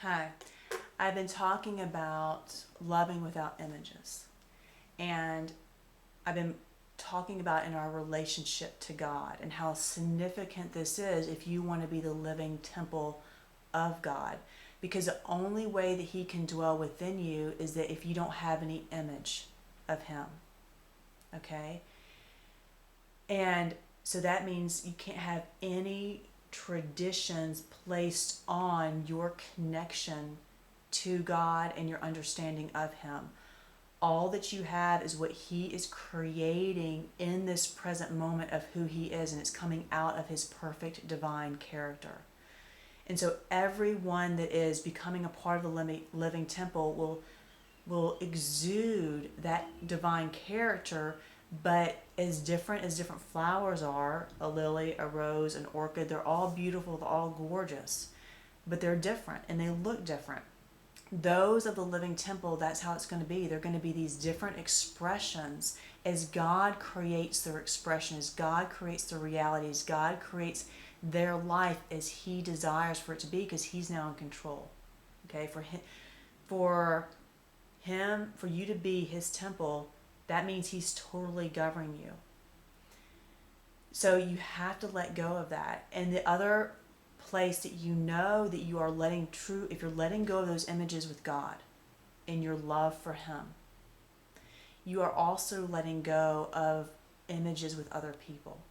Hi. I've been talking about loving without images. And I've been talking about in our relationship to God and how significant this is if you want to be the living temple of God. Because the only way that He can dwell within you is that if you don't have any image of Him. Okay? And so that means you can't have any traditions placed on your connection to God and your understanding of Him. All that you have is what He is creating in this present moment of who He is, and it's coming out of His perfect divine character. And so everyone that is becoming a part of the living temple will exude that divine character, but as different flowers are, a lily, a rose, an orchid, they're all beautiful, they're all gorgeous, but they're different and they look different. Those of the living temple, that's how it's going to be. They're going to be these different expressions as God creates their expression, as God creates their realities, God creates their life as He desires for it to be, because He's now in control. Okay, for him, for you to be His temple, that means He's totally governing you. So you have to let go of that. And the other place that you know that you are if you're letting go of those images with God in your love for Him, you are also letting go of images with other people.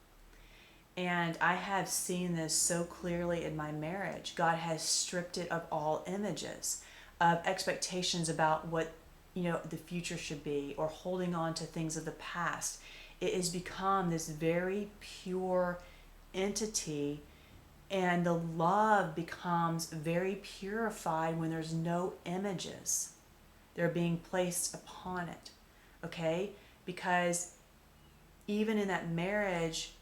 And I have seen this so clearly in my marriage. God has stripped it of all images, of expectations about what the future should be, or holding on to things of the past. It has become this very pure entity, and the love becomes very purified when there's no images. They're being placed upon it. Okay? Because even in that marriage,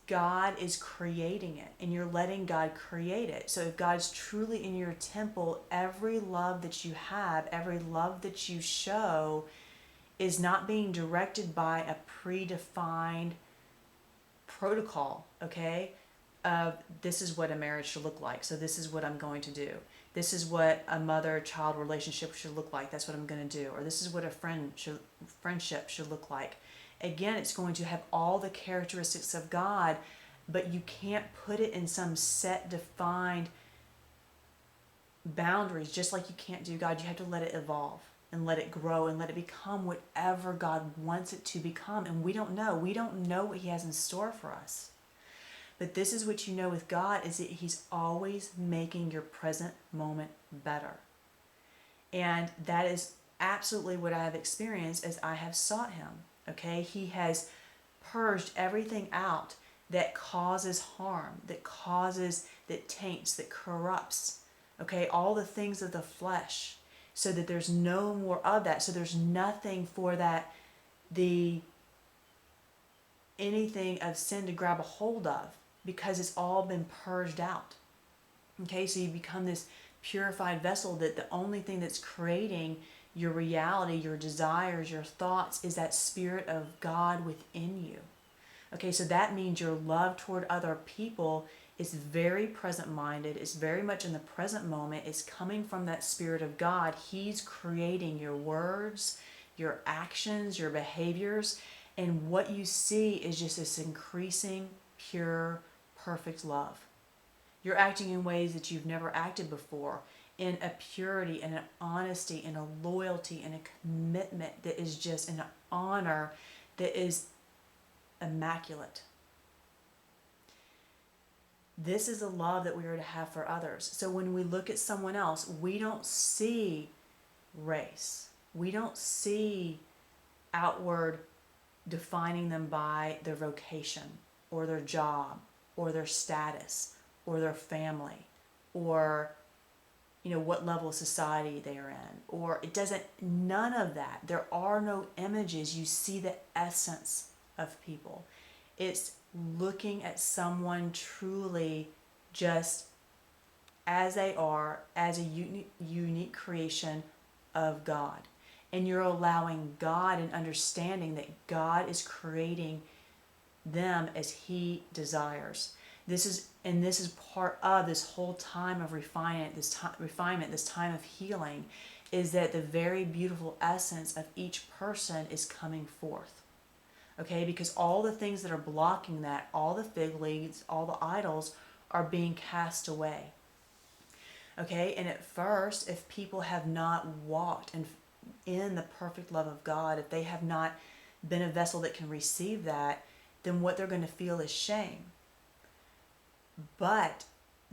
God is creating it, and you're letting God create it. So if God's truly in your temple, every love that you have, every love that you show is not being directed by a predefined protocol, okay? This is what a marriage should look like, so this is what I'm going to do. This is what a mother-child relationship should look like, that's what I'm going to do. Or this is what a friendship should look like. Again, it's going to have all the characteristics of God, but you can't put it in some set, defined boundaries, just like you can't do God. You have to let it evolve and let it grow and let it become whatever God wants it to become. And we don't know. We don't know what He has in store for us. But this is what you know with God, is that He's always making your present moment better. And that is absolutely what I have experienced as I have sought Him. Okay, He has purged everything out that causes harm, that taints, that corrupts. Okay, all the things of the flesh, so that there's no more of that. So there's nothing for anything of sin to grab a hold of, because it's all been purged out. Okay, so you become this purified vessel that the only thing that's creating your reality, your desires, your thoughts is that Spirit of God within you. Okay, so that means your love toward other people is very present-minded, it's very much in the present moment, it's coming from that Spirit of God. He's creating your words, your actions, your behaviors, and what you see is just this increasing, pure, perfect love. You're acting in ways that you've never acted before, in a purity and an honesty and a loyalty and a commitment that is just an honor that is immaculate. This is a love that we are to have for others. So when we look at someone else, we don't see race. We don't see outward defining them by their vocation or their job or their status or their family or what level of society they are in, or it doesn't, none of that. There are no images. You see the essence of people. It's looking at someone truly just as they are, as a unique creation of God. And you're allowing God and understanding that God is creating them as He desires. This is part of this whole time of refinement, this time of healing, is that the very beautiful essence of each person is coming forth. Okay, because all the things that are blocking that, all the fig leaves, all the idols are being cast away. Okay, and at first, if people have not walked in the perfect love of God, if they have not been a vessel that can receive that, then what they're going to feel is shame. But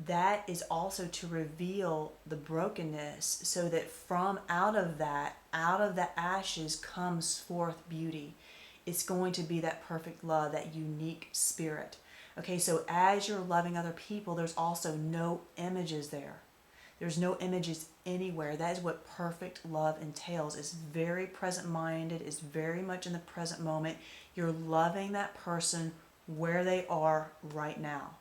that is also to reveal the brokenness, so that from out of the ashes comes forth beauty. It's going to be that perfect love, that unique spirit. Okay, so as you're loving other people, there's also no images there. There's no images anywhere. That is what perfect love entails. It's very present-minded. It's very much in the present moment. You're loving that person where they are right now.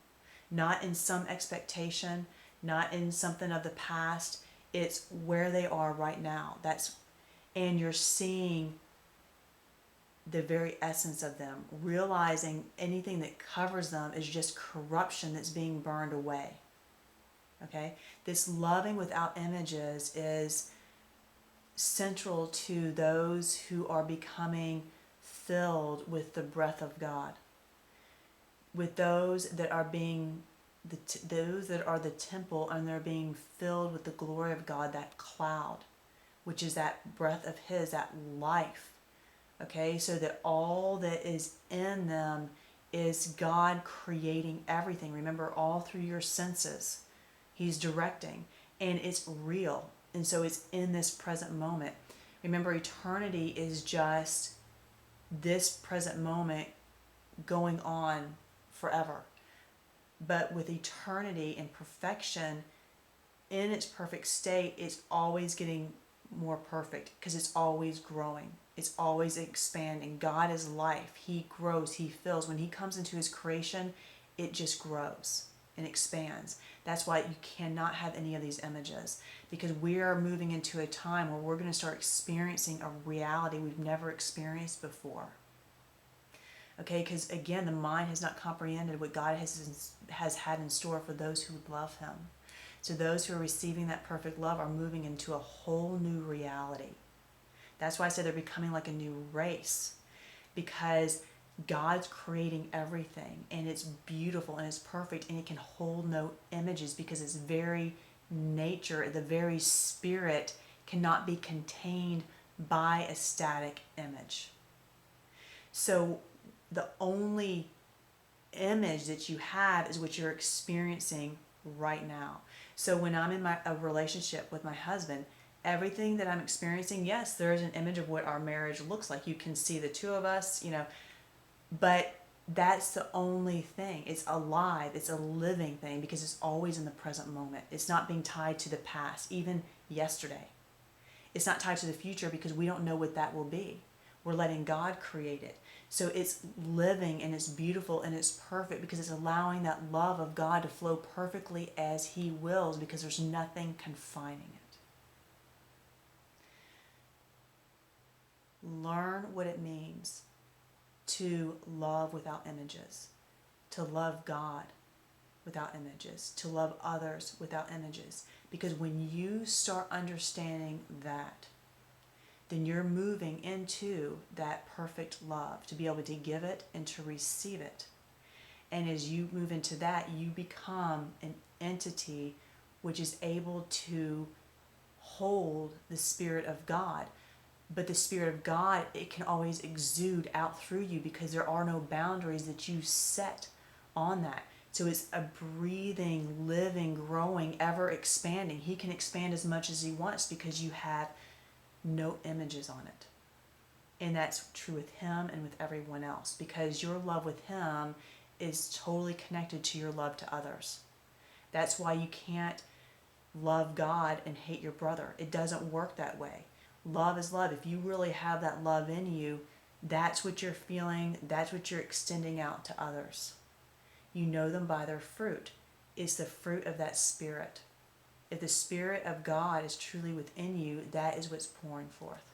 Not in some expectation, not in something of the past. It's where they are right now. And you're seeing the very essence of them, realizing anything that covers them is just corruption that's being burned away. Okay? This loving without images is central to those who are becoming filled with the breath of God. With those that are those that are the temple, and they're being filled with the glory of God, that cloud, which is that breath of His, that life. Okay, so that all that is in them is God creating everything. Remember, all through your senses, He's directing, and it's real. And so it's in this present moment. Remember, eternity is just this present moment going on forever. But with eternity and perfection, in its perfect state, it's always getting more perfect, because it's always growing. It's always expanding. God is life. He grows. He fills. When He comes into His creation, it just grows and expands. That's why you cannot have any of these images, because we are moving into a time where we're going to start experiencing a reality we've never experienced before. Okay, because again, the mind has not comprehended what God has had in store for those who love Him. So those who are receiving that perfect love are moving into a whole new reality. That's why I say they're becoming like a new race, because God's creating everything, and it's beautiful and it's perfect, and it can hold no images, because its very nature, the very spirit, cannot be contained by a static image. So the only image that you have is what you're experiencing right now. So when I'm in a relationship with my husband, everything that I'm experiencing, yes, there is an image of what our marriage looks like. You can see the two of us, but that's the only thing. It's alive. It's a living thing, because it's always in the present moment. It's not being tied to the past, even yesterday. It's not tied to the future, because we don't know what that will be. We're letting God create it. So it's living, and it's beautiful, and it's perfect, because it's allowing that love of God to flow perfectly as He wills, because there's nothing confining it. Learn what it means to love without images, to love God without images, to love others without images. Because when you start understanding that, then you're moving into that perfect love, to be able to give it and to receive it. And as you move into that, you become an entity which is able to hold the Spirit of God. But the Spirit of God, it can always exude out through you, because there are no boundaries that you set on that. So it's a breathing, living, growing, ever expanding. He can expand as much as He wants, because you have no images on it. And that's true with Him and with everyone else, because your love with Him is totally connected to your love to others. That's why you can't love God and hate your brother. It doesn't work that way. Love is love. If you really have that love in you, that's what you're feeling. That's what you're extending out to others. You know them by their fruit. It's the fruit of that Spirit. If the Spirit of God is truly within you, that is what's pouring forth.